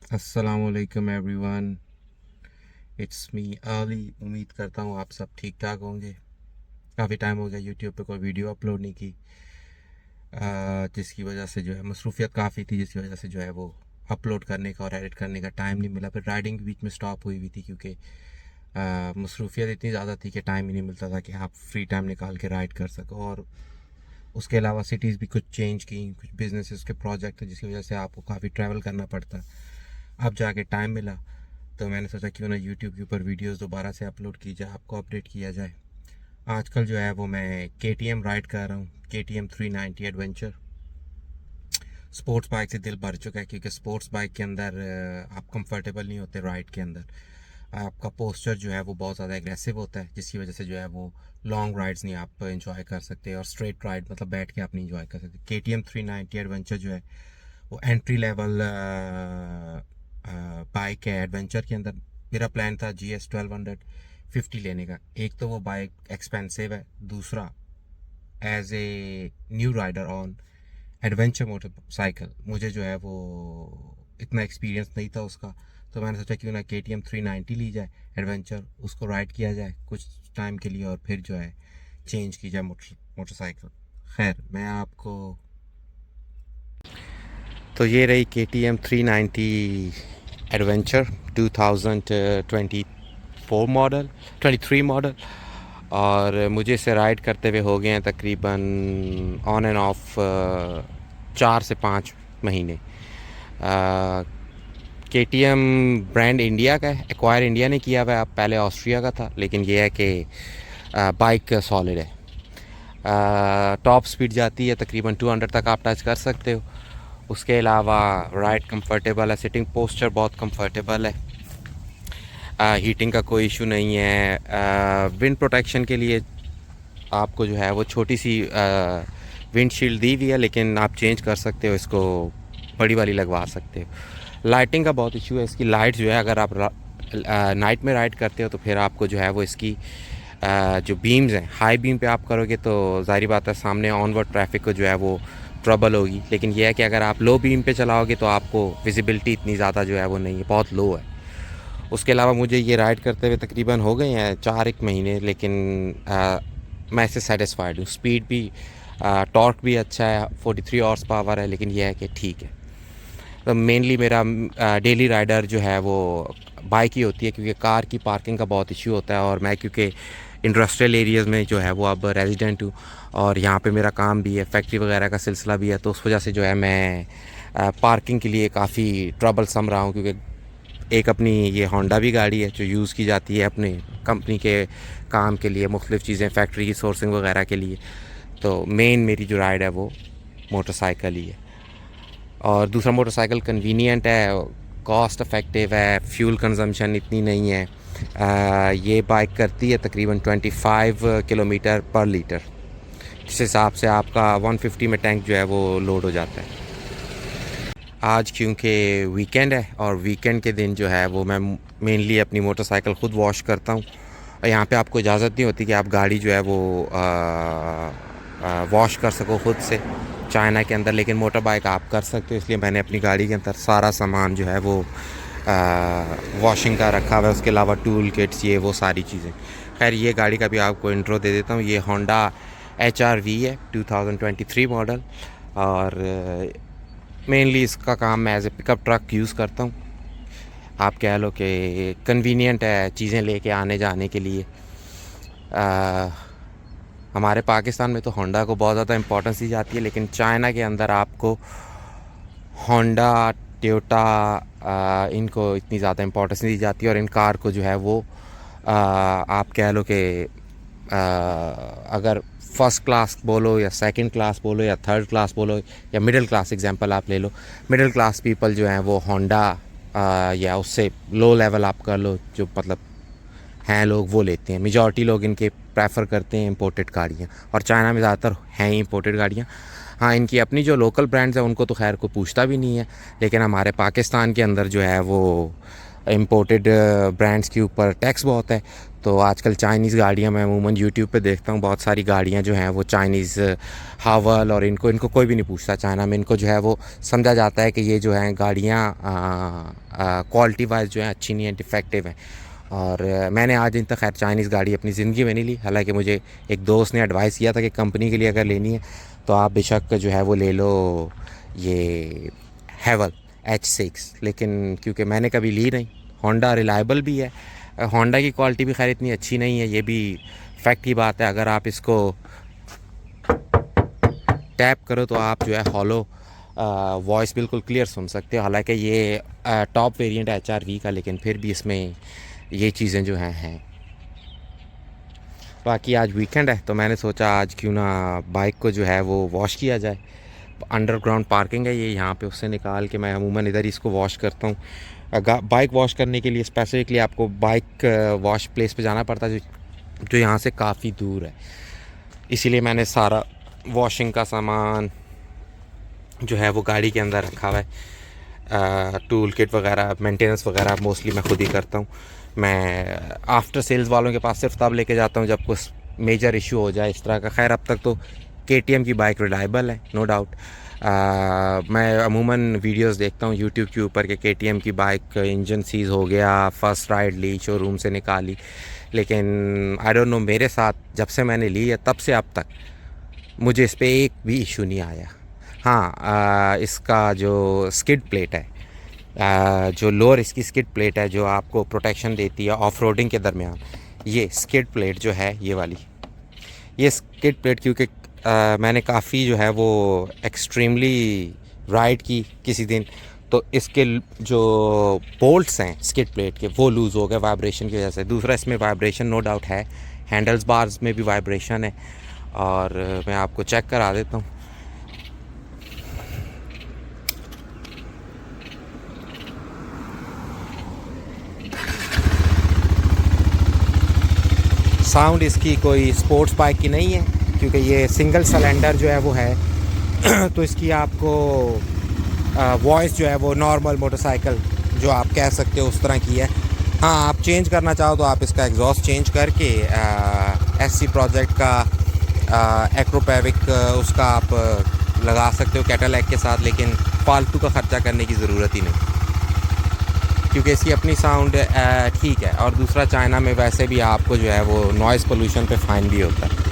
अस्सलामुअलैकुम everyone, it's me early. उम्मीद करता हूँ आप सब ठीक ठाक होंगे। काफ़ी टाइम हो गया यूट्यूब पे कोई वीडियो अपलोड नहीं की, जिसकी वजह से जो है मसरूफियत काफ़ी थी, जिसकी वजह से जो है वो अपलोड करने का और एडिट करने का टाइम नहीं मिला। फिर राइडिंग बीच में स्टॉप हुई थी क्योंकि मसरूफियत इतनी ज़्यादा थी कि टाइम ही नहीं मिलता था कि आप फ्री टाइम निकाल के राइड कर सको। और उसके अलावा सिटीज़ भी कुछ चेंज की, कुछ बिजनेसेस के प्रोजेक्ट थे जिसकी वजह से आपको काफ़ी ट्रैवल करना पड़ता। अब जाके टाइम मिला तो मैंने सोचा क्यों ना यूट्यूब के ऊपर वीडियोस दोबारा से अपलोड की जाए, आपको अपडेट किया जाए। आजकल जो है वो मैं KTM राइड कर रहा हूँ, KTM 390 एडवेंचर। स्पोर्ट्स बाइक से दिल भर चुका है क्योंकि स्पोर्ट्स बाइक के अंदर आप कंफर्टेबल नहीं होते राइड के अंदर। आपका पोस्चर जो है वो बहुत ज़्यादा एग्रेसिव होता है, जिसकी वजह से जो है वो लॉन्ग राइड्स नहीं आप इंजॉय कर सकते, और स्ट्रेट राइड मतलब बैठ के आप नहीं इंजॉय कर सकते। KTM 390 एडवेंचर जो है वो एंट्री लेवल बाइक है एडवेंचर के अंदर। मेरा प्लान था GS 1250 लेने का। एक तो वो बाइक एक्सपेंसिव है, दूसरा as a new rider on adventure motorcycle मुझे जो है वो इतना एक्सपीरियंस नहीं था उसका। तो मैंने सोचा क्यों ना KTM 390 ली जाए एडवेंचर, उसको राइड किया जाए कुछ टाइम के लिए और फिर जो है चेंज की जाए मोटरसाइकिल। खैर, मैं आपको तो ये रही KTM 390 एडवेंचर 2024 मॉडल, 23 मॉडल। और मुझे इसे राइड करते हुए हो गए हैं तकरीबन ऑन एंड ऑफ 4 से 5 महीने। KTM ब्रांड इंडिया का है, एक्वायर इंडिया ने किया हुआ है। अब पहले ऑस्ट्रिया का था, लेकिन यह है कि बाइक सॉलिड है। टॉप स्पीड जाती है तकरीबन 200 तक आप टच कर सकते हो। उसके अलावा राइड कंफर्टेबल है, सिटिंग पोस्चर बहुत कंफर्टेबल है, हीटिंग का कोई इशू नहीं है। विंड प्रोटेक्शन के लिए आपको जो है वो छोटी सी विंडशील्ड दी हुई है, लेकिन आप चेंज कर सकते हो, इसको बड़ी वाली लगवा सकते हो। लाइटिंग का बहुत इशू है, इसकी लाइट जो है अगर आप नाइट में राइड करते हो तो फिर आपको जो है वो इसकी जो बीम्स हैं, हाई बीम पे आप करोगे तो ज़ाहिर बात है सामने ऑनवर्ड ट्रैफिक को जो है वो ट्रबल होगी। लेकिन यह है कि अगर आप लो बीम पे चलाओगे तो आपको विजिबिलिटी इतनी ज़्यादा जो है वो नहीं है, बहुत लो है। उसके अलावा मुझे ये राइड करते हुए तकरीबन हो गए हैं 4 एक महीने, लेकिन मैं इससे सेटिस्फाइड हूँ। स्पीड भी, टॉर्क भी अच्छा है, 43 हॉर्स पावर है, लेकिन यह है कि ठीक है। तो मेनली मेरा डेली राइडर जो है वो बाइक ही होती है, क्योंकि कार की पार्किंग का बहुत इशू होता है। और मैं क्योंकि इंडस्ट्रियल एरियाज़ में जो है वो अब रेजिडेंट हूँ और यहाँ पे मेरा काम भी है, फैक्ट्री वगैरह का सिलसिला भी है, तो उस वजह से जो है मैं पार्किंग के लिए काफ़ी ट्रबल सम रहा हूँ। क्योंकि एक अपनी ये होंडा भी गाड़ी है जो यूज़ की जाती है अपने कंपनी के काम के लिए, मुख्तलिफ़ चीज़ें फैक्ट्री की सोर्सिंग वगैरह के लिए। तो मेन मेरी जो राइड है वो मोटरसाइकिल ही है। और दूसरा, मोटरसाइकिल कन्वीनियंट है, कॉस्ट इफ़ेक्टिव है, फ्यूल कंजम्पशन इतनी नहीं है। ये बाइक करती है तकरीबन 25 किलोमीटर पर लीटर, जिस हिसाब से आपका 150 में टैंक जो है वो लोड हो जाता है। आज क्योंकि वीकेंड है और वीकेंड के दिन जो है वो मैं मेनली अपनी मोटरसाइकिल ख़ुद वॉश करता हूँ। और यहाँ पे आपको इजाज़त नहीं होती कि आप गाड़ी जो है वो वॉश कर सको ख़ुद से चाइना के अंदर, लेकिन मोटर बाइक आप कर सकते हो। इसलिए मैंने अपनी गाड़ी के अंदर सारा सामान जो है वो वॉशिंग का रखा हुआ है। उसके अलावा टूल किट्स, ये वो सारी चीज़ें। खैर, ये गाड़ी का भी आपको इंट्रो दे देता हूँ। ये होंडा HR-V है, 2023 मॉडल। और मेनली इसका काम मैं as a pickup truck use करता हूँ। आप कह लो कि कन्वीनियंट है चीज़ें लेके आने जाने के लिए। हमारे पाकिस्तान में तो होंडा को बहुत ज़्यादा इम्पोर्टेंस दी जाती है, लेकिन चाइना के अंदर आपको होंडा, टोयोटा, इनको इतनी ज़्यादा इम्पोर्टेंस नहीं दी जाती। और इन कार को जो है वो आप कह लो कि अगर फर्स्ट क्लास बोलो या सेकंड क्लास बोलो या थर्ड क्लास बोलो या मिडिल क्लास एग्जांपल आप ले लो, मिडिल क्लास पीपल जो हैं वो होंडा या उससे लो लेवल आप कर लो, जो मतलब हैं लोग, वो लेते हैं। मेजॉरिटी लोग इनके प्रेफर करते हैं इंपोर्टेड गाड़ियाँ, और चाइना में ज़्यादातर हैं ही इंपोर्टेड गाड़ियाँ। हाँ, इनकी अपनी जो लोकल ब्रांड्स हैं उनको तो खैर कोई पूछता भी नहीं है, लेकिन हमारे पाकिस्तान के अंदर जो है वो इंपोर्टेड ब्रांड्स के ऊपर टैक्स बहुत है। तो आजकल चाइनीज़ गाड़ियाँ मैं अमूमन यूट्यूब पे देखता हूँ, बहुत सारी गाड़ियाँ जो हैं वो चाइनीज़ हावल, और इनको कोई भी नहीं पूछता चाइना में। इनको जो है वो समझा जाता है कि ये जो हैं गाड़ियाँ क्वालिटी वाइज जो है अच्छी नहीं है, डिफेक्टिव है। और मैंने आज दिन तक खैर चाइनीज़ गाड़ी अपनी ज़िंदगी में नहीं ली। हालांकि मुझे एक दोस्त ने एडवाइस किया था कि कंपनी के लिए अगर लेनी है तो आप बेशक जो है वो ले लो ये हैवल H6, लेकिन क्योंकि मैंने कभी ली नहीं। होंडा रिलायबल भी है, होंडा की क्वालिटी भी खैर इतनी अच्छी नहीं है, ये भी फैक्ट की बात है। अगर आप इसको टैप करो तो आप जो है हॉलो वॉइस बिल्कुल क्लियर सुन सकते हो। हालांकि ये टॉप वेरिएंट है HRV का, लेकिन फिर भी इसमें ये चीज़ें जो हैं। बाकी आज वीकेंड है तो मैंने सोचा आज क्यों ना बाइक को जो है वो वॉश किया जाए। अंडरग्राउंड पार्किंग है ये, यहाँ पे उससे निकाल के मैं अमूमन इधर ही इसको वॉश करता हूँ। बाइक वॉश करने के लिए स्पेसिफिकली आपको बाइक वॉश प्लेस पे जाना पड़ता है जो यहाँ से काफ़ी दूर है। इसीलिए मैंने सारा वॉशिंग का सामान जो है वो गाड़ी के अंदर रखा हुआ है। टूल किट वगैरह, मेंटेनेंस वगैरह मोस्टली मैं खुद ही करता हूँ। मैं आफ्टर सेल्स वालों के पास सिर्फ तब लेके जाता हूँ जब कुछ मेजर इशू हो जाए इस तरह का। खैर अब तक तो KTM की बाइक रिलायबल है, नो डाउट। मैं अमूमन वीडियोस देखता हूँ यूट्यूब के ऊपर कि KTM की बाइक इंजन सीज हो गया, फर्स्ट राइड ली, शोरूम से निकाली, लेकिन आई डोंट नो, मेरे साथ जब से मैंने ली है तब से अब तक मुझे इस पर एक भी इशू नहीं आया। हाँ, इसका जो स्किड प्लेट है, जो लोअर इसकी स्किड प्लेट है जो आपको प्रोटेक्शन देती है ऑफ रोडिंग के दरमियान, ये स्किड प्लेट जो है ये वाली, ये स्किड प्लेट क्योंकि मैंने काफ़ी जो है वो एक्सट्रीमली राइड की किसी दिन, तो इसके जो बोल्ट्स हैं स्किड प्लेट के वो लूज़ हो गए वाइब्रेशन की वजह से। दूसरा इसमें वाइब्रेशन नो डाउट है, हैंडल्स बार्स में भी वाइब्रेशन है, और मैं आपको चेक करा देता हूँ। साउंड इसकी कोई स्पोर्ट्स बाइक की नहीं है क्योंकि ये सिंगल सिलेंडर जो है वो है तो इसकी आपको वॉइस जो है वो नॉर्मल मोटरसाइकिल जो आप कह सकते हो उस तरह की है। हाँ, आप चेंज करना चाहो तो आप इसका एग्जॉस्ट चेंज करके SC प्रोजेक्ट का एक्रोपैविक उसका आप लगा सकते हो कैटलैग के साथ, लेकिन फालतू का ख़र्चा करने की ज़रूरत ही नहीं क्योंकि इसकी अपनी साउंड ठीक है। और दूसरा चाइना में वैसे भी आपको जो है वो नॉइज़ पोल्यूशन पे फ़ाइन भी होता है।